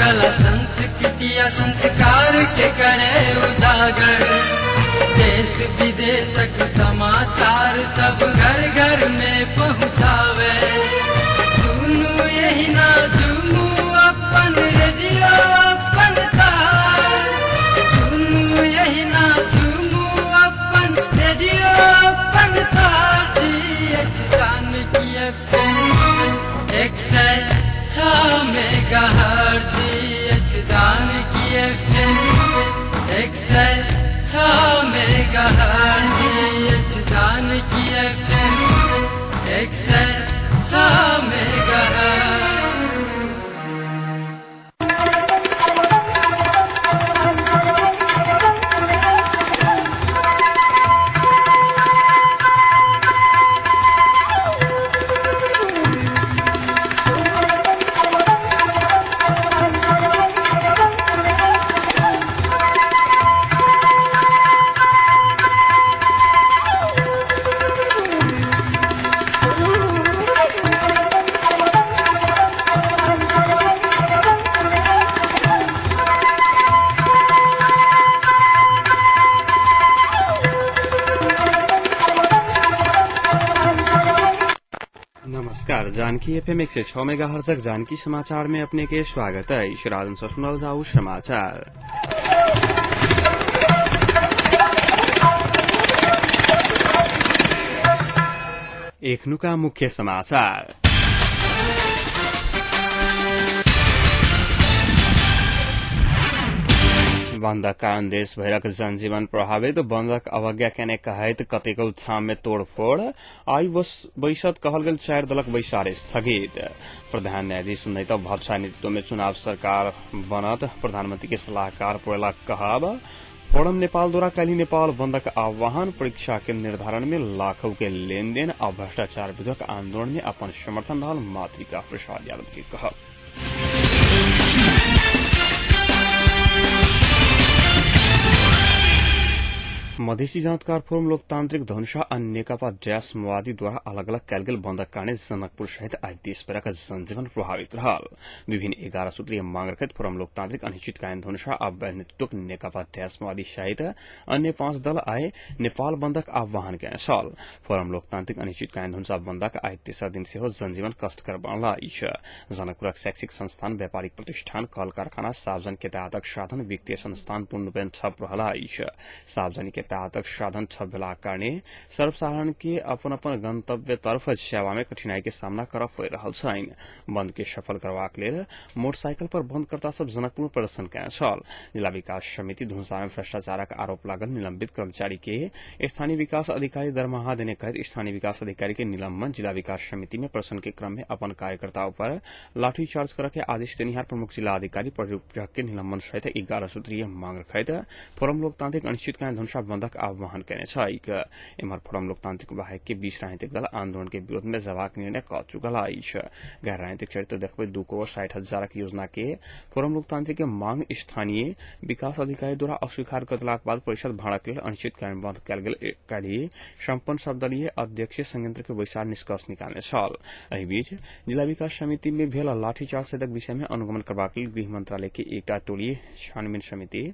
कला संस्कृति या संस्कार के करे उजागर। देश विदेशक समाचार सब घर घर में पहुँचावे। सुनू यही ना झूमू अपन रेडियो अपन तार। सुनू यही ना झूमू अपन रेडियो अपन तार। Janaki FM 106 megahertz. Janaki FM 106 megahertz. Janaki FM 106 megahertz. नमस्कार, जानकी FM 106 मेगाहर्ट्ज जानकी समाचार में अपने के स्वागत है। शिराजन से सुनल जाऊ समाचार। एखनु का मुख्य समाचार। बन्दक कारण देशभरक जनजीवन प्रभावित। बन्दक अवज्ञा केने कहैत कतेकौ ठाम में तोड़फोड़। आई बैसत कहल गेल 4 दलक बैसार स्थगित। प्रधान न्यायाधीश नैत भट्टराई नेतृत्व में चुनाव सरकार बनत प्रधानमंत्री के सलाहकार पड़ेला कहब। फोरम नेपाल द्वारा कल नेपाल बन्दक आह्वान। परीक्षा के निर्धारण में लाखों के लेनदेन और भ्रष्टाचार विरोधक आंदोलन में अपन समर्थन रहल मातृका प्रसाद यादव के कहब। मधेसी जाँचकार फोरम लोकतांत्रिक धनुषा और नेकपा ड्यास माओवादी द्वारा अलग अलग कैल गेल बन्दक कारणे जनकपुर सहित आज देशभरका जनजीवन प्रभावित रहल। विभिन्न 11 सूत्रीय मांग रखत फोरम लोकतांत्रिक अनिश्चितकालीन धनुषा और नेतृत्वक नेकपा ड्यास माओवादी सहित अन्य 5 दल आए नेपाल बन्दक आह्वान केने छल। फोरम लोकतांत्रिक अनिश्चितकालीन धनुषा बन्दक आज तेस्रा दिन से हो जनजीवन कष्टकर बनला। जनकपुरक शैक्षिक संस्थान, व्यापारिक प्रतिष्ठान, कल कारखाना, सार्वजनिक यातायातक साधन, वित्तीय संस्थान पूर्णरूपेण ठप रहला। सार्वजनिक यातायातक साधन ठप भेला कारणे सर्वसाधारण के अपन अपन गंतव्य तरफ सेवा में कठिनाई के सामना करऽ पड़ि रहल छनि। बंद के सफल करबाक लेल मोटरसाइकिल पर बंदकर्ता सब जनकपुर में प्रदर्शन कयने छल। जिला विकास समिति धुंसा में भ्रष्टाचारक आरोप लागल निलंबित कर्मचारी के स्थानीय विकास अधिकारी दरमाहा देने कहत स्थानीय विकास अधिकारी के निलंबन। जिला विकास समिति में प्रदर्शन के क्रम में अपन कार्यकर्ताओं पर लाठीचार्ज करऽ के आदेश देनिहार प्रमुख जिला अधिकारी प्रदीप के निलंबन सहित 11 सूत्रीय मांग रखैत फोरम लोकतांत्रिक अनिश्चितकालीन धनुषा बन्दक आह्वान केने छ। एम्हर फोरम लोकतांत्रिक बाहेक के 20 राजनीतिक दल आंदोलन के विरोध में जवाब निर्णय क चुकल अछि। गैर राजनीतिक चरित्र देखबे 2 करोड़ 60 हजार की योजना के फोरम लोकतांत्रिक के मांग स्थानीय विकास अधिकारी द्वारा अस्वीकार करलाक बाद परिषद भाड़क लेल अनिश्चितकालीन बंद कयल गेल काल्हि सम्पन्न सर्वदलीय अध्यक्ष संयंत्र के बैसार निष्कर्ष निकालने छल। एहि बीच जिला विकास समिति में भेल लाठीचार्ज सहितक विषय में अनुगमन करबाक लेल गृह मंत्रालय के एकटा टोली छानबीन समिति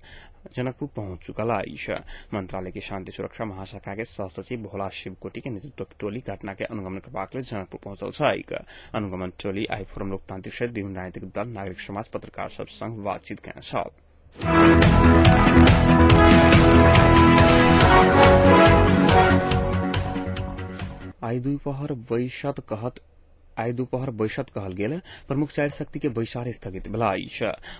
जनकपुर पहुंच चुकल अछि। मंत्रालय के शांति सुरक्षा महाशाखा के सहसचिव भोला शिवकोटी के नेतृत्व की टोली घटना के अनुगमन करबाक लेल जनकपुर पहुंचल छै। अनुगमन टोली आई फोरम लोकतांत्रिक सहित विभिन्न राजनीतिक दल, नागरिक समाज, पत्रकार सब संग बातचीत कयने छल। आई दोपहर बैसत कहल गेल प्रमुख 4 शक्ति के बैसार स्थगित भेला।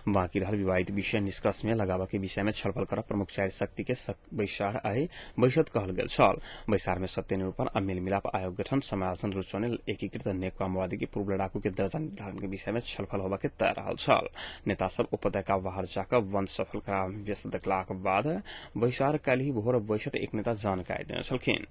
बाकी रहल विवादित विषय निष्कर्ष में लगाबा के विषय में छलफल कर प्रमुख 4 शक्ति के बैसार आए बैसत कहल गेल छल। बैसार में सत्य निरूपण और मेल मिलाप आयोग गठन, समायोजन रुचौने एकीकृत नेकपा माओवादी के पूर्व लड़ाकू के दर्जा निर्धारण के विषय में छलफल होबा के तय रहल छल। नेता सब उपत्यका बाहर जाकर वन सफल करा व्यस्त देखलाक बाद बैसार काल्हि भोर बैसत एक नेता जानकारी देने छलखिन।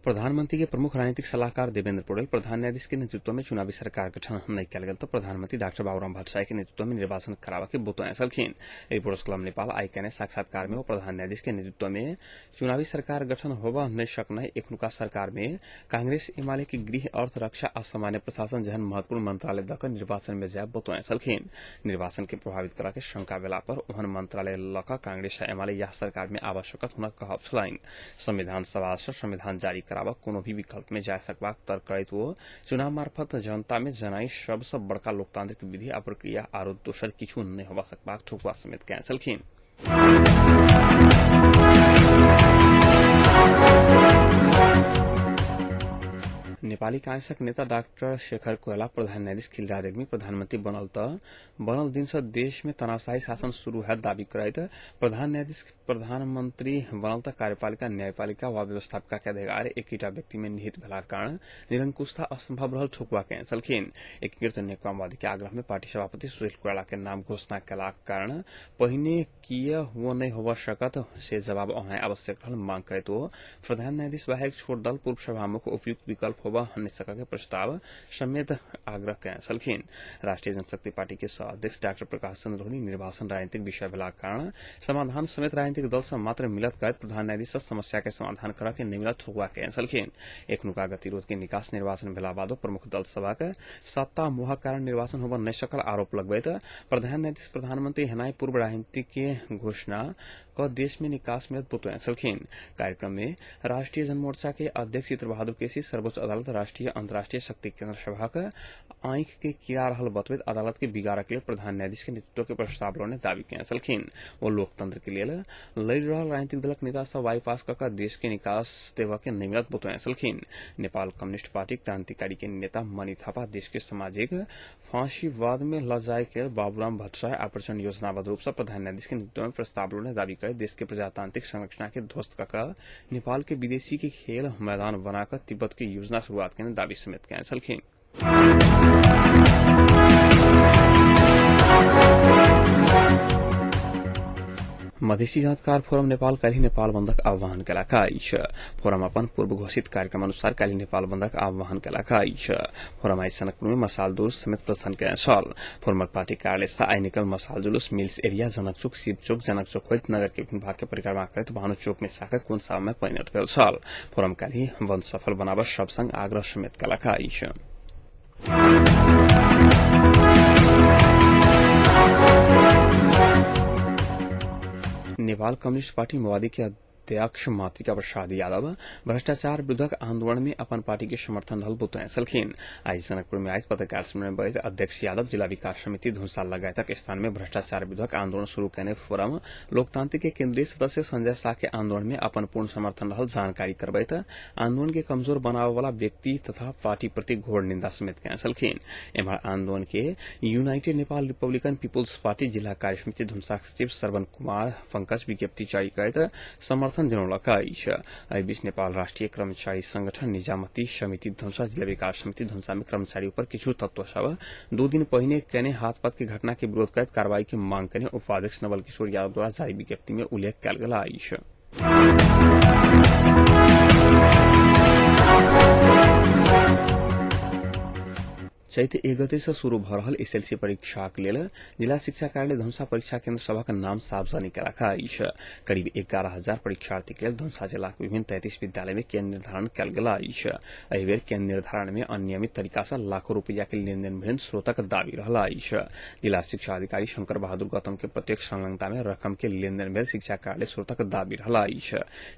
प्रधानमंत्री के प्रमुख राजनीतिक सलाहकार देवेंद्र पौडेल प्रधान न्यायाधीश के नेतृत्व में चुनावी सरकार गठन नहीं कल गल तो प्रधानमंत्री डॉक्टर बाबूराम भट्टराय के नेतृत्व में निर्वाचन करावा के बुतों सलखीन रिपोर्ट्स क्लब नेपाल आईका ने साक्षात्कार में वो प्रधान न्यायाधीश के नेतृत्व में चुनावी सरकार गठन होवा नहीं सकना एकनुका सरकार में कांग्रेस एमाले की गृह अर्थ रक्षा असामान्य प्रशासन जहन महत्वपूर्ण मंत्रालय दक निर्वाचन में जाए बुतों सलखीन निर्वाचन के प्रभावित करा के शंका बेला पर ओहन मंत्रालय लका कांग्रेस एमाले यह सरकार में आवश्यकत होना कहब छलाइन संविधान सभा से संविधान जारी करावा कोनो भी विकल्प में जा सकबाक तर्क करैत वो चुनाव मार्फत जनता में जनाई सबसे बड़का लोकतांत्रिक विधि आ प्रक्रिया आरो दोसर किछु नहीं होबा सकबाक ठोकुआ समेत कैंसलखिन। नेपाली कांग्रेसक नेता डाक्टर शेखर कोइराला प्रधान न्यायाधीश खिलराज रेग्मी प्रधानमंत्री बनल दिन से देश में तनावशाही शासन शुरू है दावी करैत प्रधान न्यायाधीश प्रधानमंत्री बनल त कार्यपालिका न्यायपालिका व व्यवस्थापिका के अधिकार एकटा व्यक्ति में निहित भेला कारण निरंकुशता असंभव रहल ठोकुआ कैंसलखिन। एकीकृत नेकपा माओवादी के आग्रह में पार्टी सभापति सुशील कोइराला के नाम घोषणा कला कारण पहिने किए हुआ नहीं होवा सकत से जवाब अहां आवश्यक रहल मांग करैत वो प्रधान न्यायाधीश बाहेक छोट दल पूर्व सभामुख उपयुक्त विकल्प होवा सका के प्रस्ताव समेत आग्रह कैंसलखिन। राष्ट्रीय जनशक्ति पार्टी के सह अध्यक्ष डॉक्टर प्रकाश चंद्र रोहनी निर्वाचन राजनीतिक विषय भेला कारण समाधान समेत राजनीतिक दल से मात्र मिलत गए प्रधान न्यायाधीश समस्या के समाधान करा के नहीं मिलत ठोकुआ कैंसलखिन। एकनुका गतिरोध के निकास निर्वाचन भेला बादो प्रमुख दल सभा के सत्ता मोह कारण निर्वाचन होबा नहीं सकल आरोप लगबैत प्रधान न्यायाधीश प्रधानमंत्री हेनाई पूर्व राजनीति के घोषणा क देश में निकास मिलत बुतों सलखिन। कार्यक्रम में राष्ट्रीय जनमोर्चा के अध्यक्ष चित्र बहादुर केसी सर्वोच्च अदालत राष्ट्रीय अंतर्राष्ट्रीय शक्ति केंद्र सभा का आंख के किया रहल बतवेत अदालत के बिगाड़ के लिए प्रधान न्यायाधीश के नेतृत्व के प्रस्ताव ने दावी कैंसलखिन। वो लोकतंत्र के लिए लड़ रहा राजनीतिक दलक नेता सब बाईपास कर देश के निकास देवा के नहीं मिलत बुतों सलखिन। नेपाल कम्युनिस्ट पार्टी क्रांतिकारी के नेता मणि थापा देश के सामाजिक फांसीवाद में ल जाए के बाबूराम भट्टराय आप्रचंड योजनाबद्ध रूप से प्रधान न्यायाधीश के नेतृत्व में प्रस्ताव ने दावी कर देश के प्रजातांत्रिक संरचना के ध्वस्त कर नेपाल के विदेशी के खेल मैदान बनाकर तिब्बत की योजना शुरुआत के दावी समेत कैंसलखिन। मधेसी जानकार फोरम नेपाल काली नेपाल बंधक आह्वान कलाका फोरम अपन पूर्व घोषित कार्यक्रम अनुसार काली नेपाल बंधक आह्वान कलाका फोरम आई सनकपुर में मसाल जुलूस समेत प्रस्थान कैंसल। फोरम पार्टी कार्यालय से आई निकल मसाल जुलूस मिल्स एरिया जनक चौक शिव चौक जनक चौक होइत नगर के विभिन्न भाग के परिक्रमा करते भानु चौक में साका कुन साव में परिणत भेल छल। फोरम काली बंद सफल बनाब सब संग आग्रह समेत कलाका नेपाल कम्युनिस्ट पार्टी माओवादी के अध्यक्ष मातृका प्रसाद यादव भ्रष्टाचार विरोधक आंदोलन में अपन पार्टी के समर्थन हल बुतों सलखिन। आज जनकपुर में आयोजित पत्रकार सम्मेलन में अध्यक्ष यादव जिला विकास समिति धुंसा लगायतक स्थान में भ्रष्टाचार विरोधक आंदोलन शुरू करने फोरम लोकतांत्रिक के केंद्रीय सदस्य संजय शाह के आंदोलन में अपन पूर्ण समर्थन हल जानकारी करबैत आंदोलन के कमजोर बनावे वाला व्यक्ति तथा पार्टी प्रति घोर निंदा समेत कैंसलखिन। एम्हर आंदोलन के united Nepal republican people's party जिला कार्य समिति धुंसा सचिव श्रवण कुमार पंकज विज्ञप्ति जारी करते समर्थन जनौलका बीच नेपाल राष्ट्रीय कर्मचारी संगठन निजामती समिति धुंसा जिला विकास समिति धुंसा में कर्मचारी पर किछु तत्व सब 2 दिन पहिने कने हाथपात की घटना के विरोध करते कार्रवाई की मांग करने उपाध्यक्ष नवल किशोर यादव द्वारा जारी विज्ञप्ति में उल्लेख कल गया। चैत 1 गते से शुरू भ रहल एसएलसी परीक्षा के लेल जिला शिक्षा कार्यालय धनुषा परीक्षा केंद्र सभा का नाम सार्वजनिक रखा करीब 11,000 परीक्षार्थी के लिए धनुषा जिला के विभिन्न 33 विद्यालय में केंद्र निर्धारण कल गया। एहि बेर केंद्र निर्धारण में अनियमित तरीका से लाखों रुपया के लेनदेन भेल स्रोतक दावी रहला। जिला शिक्षा अधिकारी शंकर बहादुर गौतम के प्रत्यक्ष संलग्नता में रकम के लेनदेन भेल शिक्षा कार्यालय स्रोतक दावी रहला।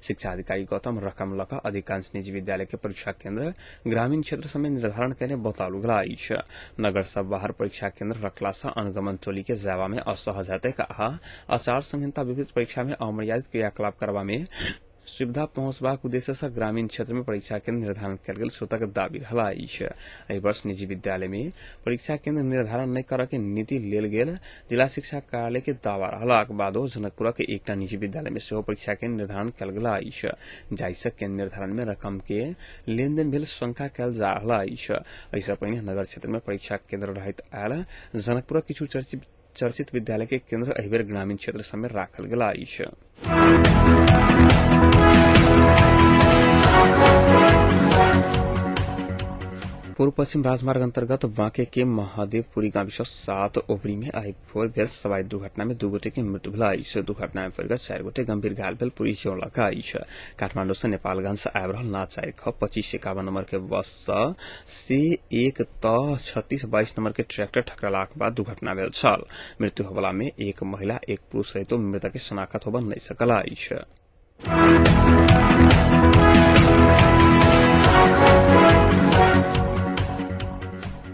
शिक्षा अधिकारी गौतम रकम लक अधिकांश निजी विद्यालय के परीक्षा केंद्र ग्रामीण क्षेत्र समेत निर्धारण करने बतालू गला। नगर सब बाहर परीक्षा केंद्र रखला से अनुगमन टोली के जावा में असहजते कहा आचार संहिता विपरीत परीक्षा में अमर्यादित क्रियाकलाप करवा में सुविधा पहुंचबाक उद्देश्य से ग्रामीण क्षेत्र में परीक्षा केंद्र निर्धारण कल गेल स्रोतक दावी रहला। एहि वर्ष निजी विद्यालय में परीक्षा केंद्र निर्धारण नहीं कर के नीति लेल गेल जिला शिक्षा कार्यालय के दावा रहलाक बादो जनकपुर के एकटा निजी विद्यालय में सेहो परीक्षा केंद्र निर्धारण कल गेला। जाहिसे केंद्र निर्धारण में रकम के लेनदेन भेल शंका कल जा रहला। ऐसा पहिने नगर क्षेत्र में परीक्षा केंद्र रहित आयल जनकपुर किछु चर्चित विद्यालय के केंद्र एहि बेर ग्रामीण क्षेत्र समेत राखल गेला। पूर्व पश्चिम राजमार्ग अंतर्गत बांके के महादेवपुरी गाविस 7 ओपरी में आई भोर भेल सवारी दुर्घटना में 2 गोटे की मृत्यु भेल। दुर्घटना में परिगत 4 गोटे गंभीर घायल भेल पुलिस जोड़लका। काठमांडू से नेपालगंज से आबि रहल ना 4X2551 नंबर के बस से एक 3622 नंबर के ट्रैक्टर टकरालाक बाद दुर्घटना भेल छल। मृत्यु होबला में एक महिला एक पुरुष सहित मृतक के शनाख्त होबा नहीं सकल।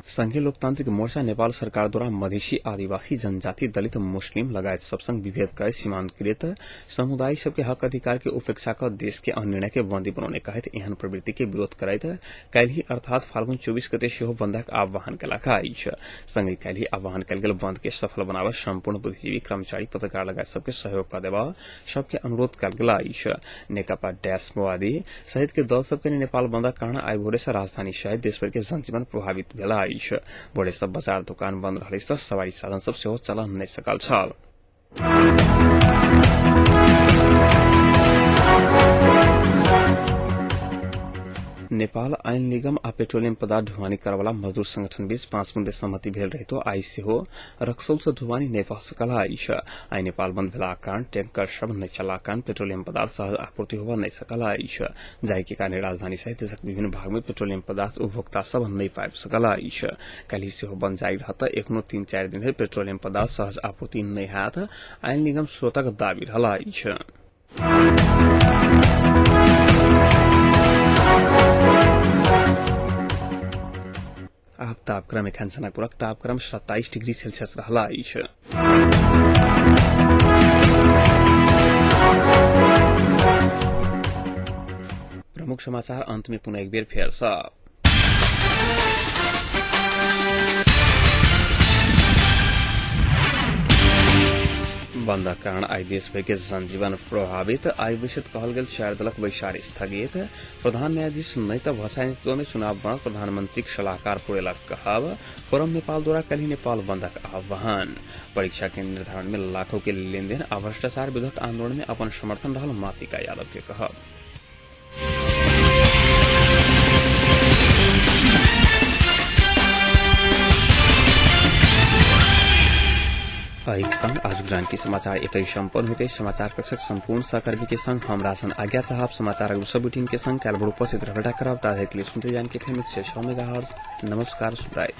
संघीय लोकतांत्रिक मोर्चा नेपाल सरकार द्वारा मधेसी आदिवासी जनजाति दलित मुस्लिम लगायत सब संग विभेद कर सीमांतकृत समुदाय सबके हक अधिकार के उपेक्षा कर देश के निर्णय के बंदी बनाने कहत एहन प्रवृत्ति के विरोध करैत काल्हि अर्थात फाल्गुन 24 गते सेहो बंदक आह्वान केलक। संगे काल्हि आह्वान कयल गेल बंद के सफल बनाबय संपूर्ण बुद्धिजीवी कर्मचारी पत्रकार लगायत सबके सहयोग कर देबा सबके अनुरोध कयल गेल। नेकपा डैश माओवादी सहित के दल सबके नेपाल बंदक कारण आइ भोरे से राजधानी सहित देशभर के जनजीवन प्रभावित भेल। बड़े सब बाजार दुकान बंद रहे तो सवारी साधन सब सेहो चलन नहीं सकल छल। नेपाल आयल निगम आ पेट्रोलियम पदार्थ ढुवानी करवाला मजदूर संगठन बीच 5 बुंदे सहमति भेल रही तो आई सेहो रक्सौल से ढुवानी नहीं भऽ सकल। आई नेपाल बंद भेला कारण टैंकर सब नहीं चला कारण पेट्रोलियम पदार्थ सहज आपूर्ति होबा नहीं सकल। जाहि के कारण राजधानी सहित देशक विभिन्न भाग में पेट्रोलियम पदार्थ उपभोक्ता सब नहीं पाबि सकल। काल्हि सेहो बंद जारी रहत एखनो 3-4 दिन धरि पेट्रोलियम पदार्थ सहज आपूर्ति नहीं होयत आयल निगम स्रोतक दाबी रहल। अब तापक्रम एखन जनकपुरक तापक्रम 27 डिग्री सेल्सियस रहला। प्रमुख समाचार अंत में पुनः एक बेर फेर सँ। बंदक कारण आई देशभर के जनजीवन प्रभावित। आई विषय कहल गेल 4 दलक बैसार स्थगित। प्रधान न्यायाधीश नैता भट्टाचार्य नेतृत्व में चुनाव बाद प्रधानमंत्री सलाहकार पुरेलक कहब। फोरम नेपाल द्वारा कल ही नेपाल बंदक आह्वान। परीक्षा के निर्धारण में लाखों के लेनदेन आ भ्रष्टाचार विरोधक आंदोलन में अपन समर्थन रहल मातिका यादव के कहब। एक संग आज जानकी समाचार एतै संपन्न होते। समाचार कक्षक संपूर्ण सहकर्मी के संग हम राशन आज्ञा साहब समाचार सब बुलेटिन के संग काल बड़ो उपस्थित रहटा करब। ताजे के लिए सुनते जान के फेमिक से 100 मेगाहर्ट्ज। नमस्कार सुनाई।